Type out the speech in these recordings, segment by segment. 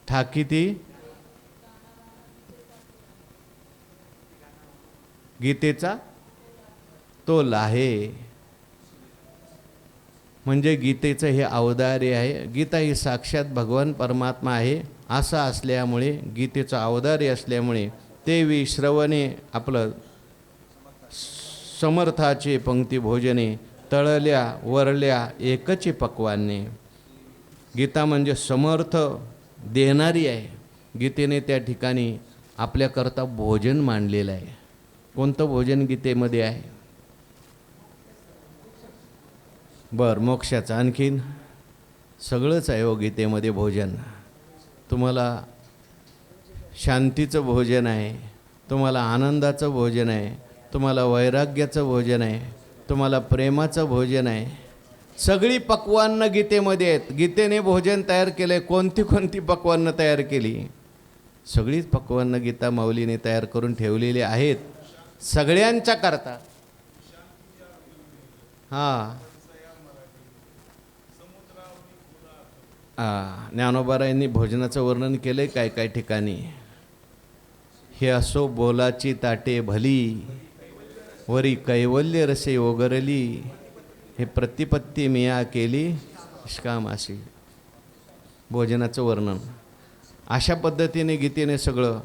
ठाकीती गीतेचा तोल आहे. म्हणजे गीतेचं हे अवतार्य आहे. गीता ही साक्षात भगवान परमात्मा आहे. असं असल्यामुळे गीतेचं अवतार्य असल्यामुळे ते श्रवणे आपलं समर्थाचे पंक्ती भोजने तळल्या वरल्या एकची पक्वाने. गीता म्हणजे समर्थ देणारी आहे. गीतेने त्या ठिकाणी आपल्याकरता भोजन मांडलेलं आहे. कोणतं भोजन गीतेमध्ये आहे? बरं, मोक्षाचं. आणखीन सगळंच आहे हो गीतेमध्ये भोजन. तुम्हाला शांतीचं भोजन आहे, तुम्हाला आनंदाचं भोजन आहे, तुम्हाला वैराग्याचं भोजन आहे, तुम्हाला प्रेमाचं भोजन आहे. सगळी पक्वान्न गीतेमध्ये आहेत. गीतेने भोजन तयार केले. कोणती कोणती पक्वान्न तयार केली? सगळीच पक्वान्न गीता माऊलीने तयार करून ठेवलेली आहेत सगळ्यांच्या करता. हां ज्ञानोबारायांनी भोजनाचं वर्णन केलं आहे काय काय ठिकाणी. हे असो बोलाची ताटे भली, वरी कैवल्य रसे ओगरली, हे प्रतिपत्ती मिया केली निष्कामासी. भोजनाचं वर्णन अशा पद्धतीने गीतेने सगळं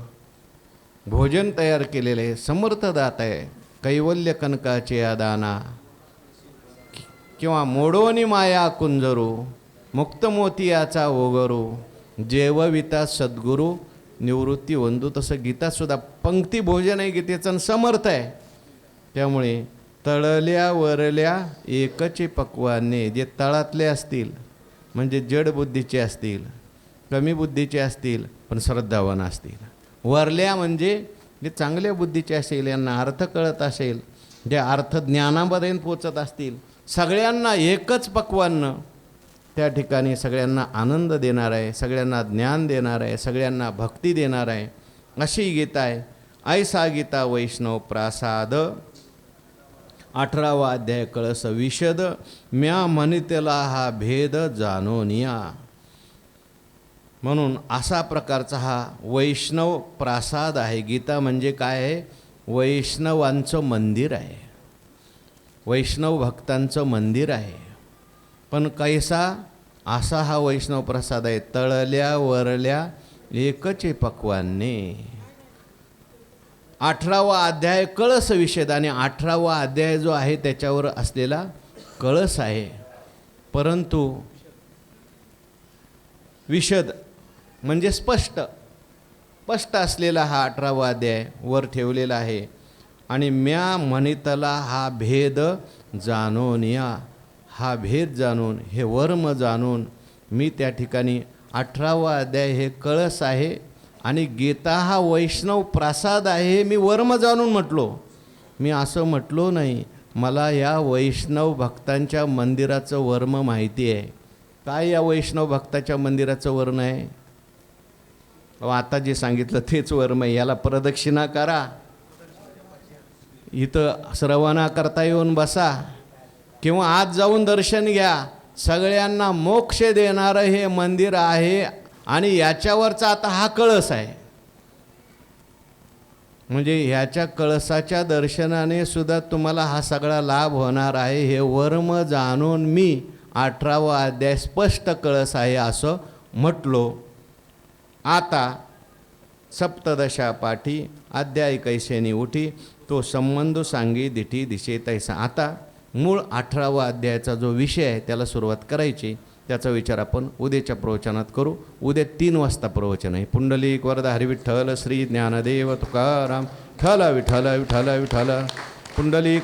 भोजन तयार केलेलं आहे. समर्थ दात आहे. कैवल्य कनकाचे आदाना किंवा मोडोनी माया कुंजरू, मुक्त मोतियाचा ओगरू, जेवविता सद्गुरू निवृत्ती वंदू. तसं गीतासुद्धा पंक्ती भोजन आहे गीतेचं, समर्थ आहे. त्यामुळे तळल्या वरल्या एकचे पक्वाने. जे तळातले असतील म्हणजे जड बुद्धीचे असतील, कमी बुद्धीचे असतील पण श्रद्धावान असतील. वरल्या म्हणजे जे चांगल्या बुद्धीचे असेल, यांना अर्थ कळत असेल, जे अर्थ ज्ञानामध्ये पोचत असतील, सगळ्यांना एकच पक्वान्न त्या ठिकाणी सगळ्यांना आनंद देणार आहे, सगळ्यांना ज्ञान देणार आहे, सगळ्यांना भक्ती देणार आहे. अशी गीता आहे. ऐसा गीता वैष्णव प्रासाद. 18वा अध्याय कळस विशद. म्या म्हणितेला हा भेद जाणोनिया. म्हणून असा प्रकारचा हा वैष्णव प्रासाद आहे. गीता म्हणजे काय आहे? वैष्णवांचं मंदिर आहे, वैष्णव भक्तांचं मंदिर आहे. पण कैसा? असा हा वैष्णव प्रसाद आहे. तळल्या वरल्या एकचे पक्वाने. 18वा अध्याय कळस विषद. आणि 18वा अध्याय जो आहे त्याच्यावर असलेला कळस आहे. परंतु विशद म्हणजे स्पष्ट असलेला हा 18वा अध्याय वर ठेवलेला आहे. आणि म्या म्हणितला हा भेद जाणोनिया. हा भेद जाणून, हे वर्म जाणून मी त्या ठिकाणी 18वा अध्याय हे कळस आहे आणि गीता हा वैष्णव प्रासाद आहे हे मी वर्म जाणून म्हटलो. मी असं म्हटलो नाही. मला या वैष्णव भक्तांच्या मंदिराचं वर्म माहिती आहे. काय या वैष्णव भक्ताच्या मंदिराचं वर्ण आहे? आता जे सांगितलं तेच वर्म आहे. याला प्रदक्षिणा करा, इथं श्रवणा करता येऊन बसा किंवा आज जाऊन दर्शन घ्या. सगळ्यांना मोक्ष देणारं हे मंदिर आहे आणि याच्यावरचा आता हा कळस आहे. म्हणजे ह्याच्या कळसाच्या दर्शनाने सुद्धा तुम्हाला हा सगळा लाभ होणार आहे. हे वर्म जाणून मी 18वा अध्याय स्पष्ट कळस आहे असं म्हटलो. आता सप्तदशा पाठी अध्याय कैसेनी उठी, तो संबंध सांगी दिठी दिशे तैसा. आता मूळ 18वा अध्यायाचा जो विषय आहे त्याला सुरुवात करायची. त्याचा विचार आपण उद्याच्या प्रवचनात करू. उद्या 3 वाजता प्रवचन आहे. पुंडलिक वरदा हरिविठ्ठल श्री ज्ञानदेव तुकाराम. विठ्ठल विठ्ठल विठ्ठल विठ्ठल. पुंडलिक